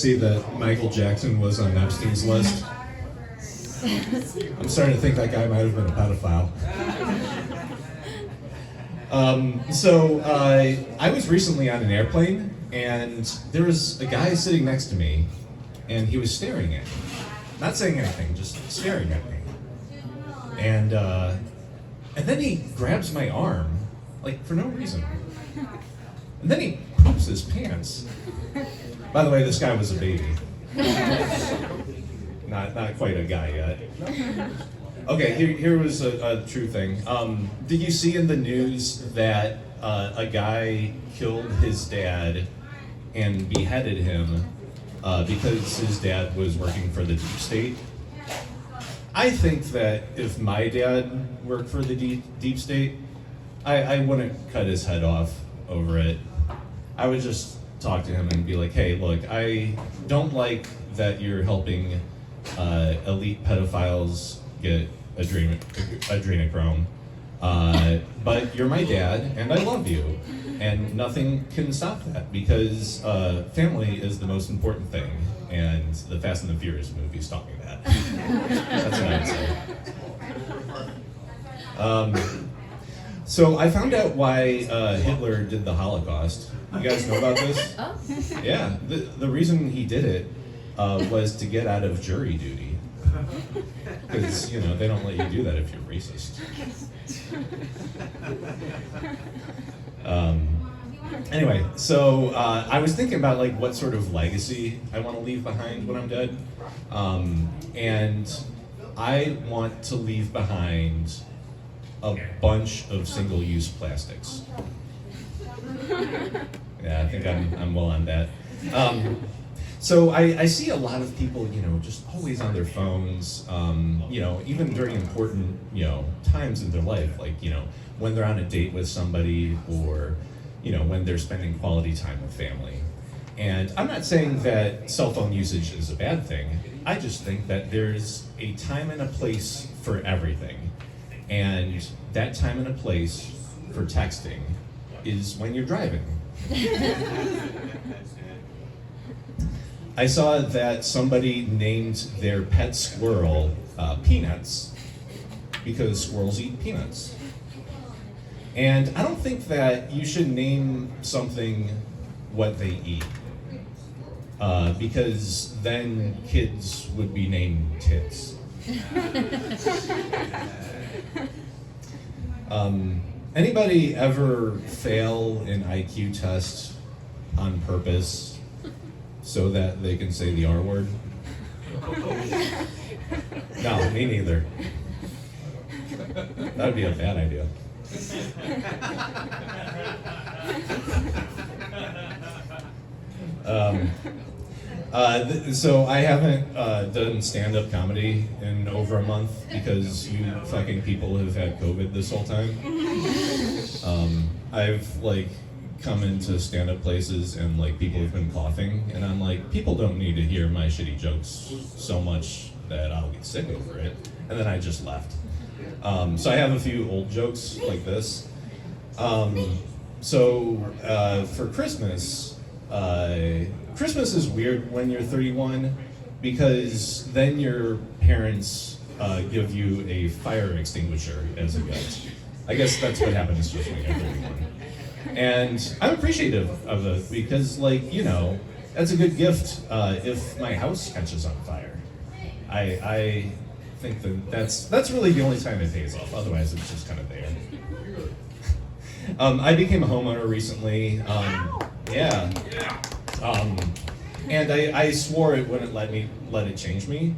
see that Michael Jackson was on Epstein's list. I'm starting to think that guy might have been a pedophile. I was recently on an airplane, and there was a guy sitting next to me, and he was staring at me. Not saying anything, just staring at me. And then he grabs my arm, like for no reason. And then he poops his pants. By the way, this guy was a baby. Not quite a guy yet. Okay, here was a true thing. Did you see in the news that a guy killed his dad and beheaded him because his dad was working for the deep state? I think that if my dad worked for the deep state, I wouldn't cut his head off over it. I would just talk to him and be like, hey, look, I don't like that you're helping elite pedophiles get adrenochrome, but you're my dad and I love you, and nothing can stop that because family is the most important thing, and the Fast and the Furious movies taught me that. That's what I would say. So I found out why Hitler did the Holocaust. You guys know about this? Oh. Yeah, the reason he did it was to get out of jury duty. Because, they don't let you do that if you're racist. Anyway, so I was thinking about what sort of legacy I want to leave behind when I'm dead. And I want to leave behind a bunch of single-use plastics. Yeah, I think I'm well on that. So I see a lot of people, just always on their phones, even during important, times in their life, when they're on a date with somebody, or, when they're spending quality time with family. And I'm not saying that cell phone usage is a bad thing. I just think that there's a time and a place for everything. And that time and a place for texting is when you're driving. I saw that somebody named their pet squirrel Peanuts because squirrels eat peanuts. And I don't think that you should name something what they eat, because then kids would be named tits. Anybody ever fail an IQ test on purpose so that they can say the R word? No, me neither. That would be a bad idea. So I haven't done stand-up comedy in over a month because you fucking people have had COVID this whole time. I've come into stand-up places and people have been coughing, and I'm like, people don't need to hear my shitty jokes so much that I'll get sick over it. And then I just left. So I have a few old jokes like this. For Christmas, Christmas is weird when you're 31 because then your parents give you a fire extinguisher as a gift. I guess that's what happens just when you're 31. And I'm appreciative of it because, that's a good gift if my house catches on fire. I think that's really the only time it pays off. Otherwise, it's just kind of there. I became a homeowner recently. Yeah. And I swore it wouldn't let it change me.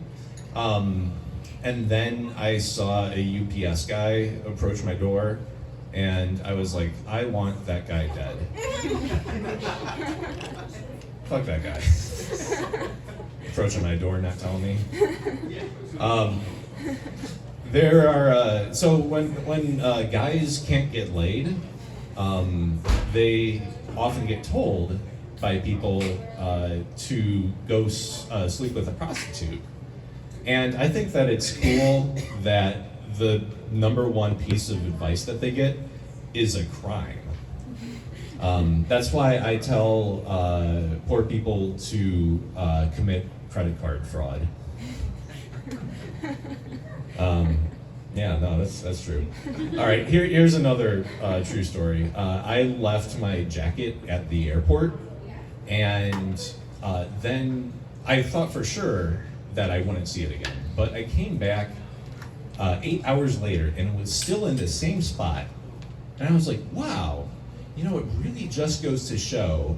And then I saw a UPS guy approach my door, and I was like, I want that guy dead. Fuck that guy. Approaching my door, not telling me. There are so when guys can't get laid, they often get told by people to go sleep with a prostitute. And I think that it's cool that the number one piece of advice that they get is a crime. That's why I tell poor people to commit credit card fraud. Yeah, no, that's true. All right, here's another true story. I left my jacket at the airport, and then I thought for sure that I wouldn't see it again. But I came back 8 hours later, and it was still in the same spot. And I was like, wow, you know, it really just goes to show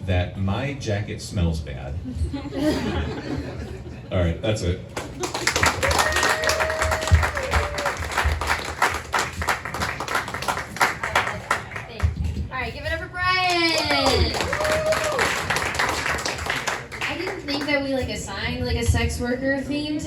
that my jacket smells bad. All right, that's it. All right, give it up for Brian. I didn't think that we assigned a sex worker theme to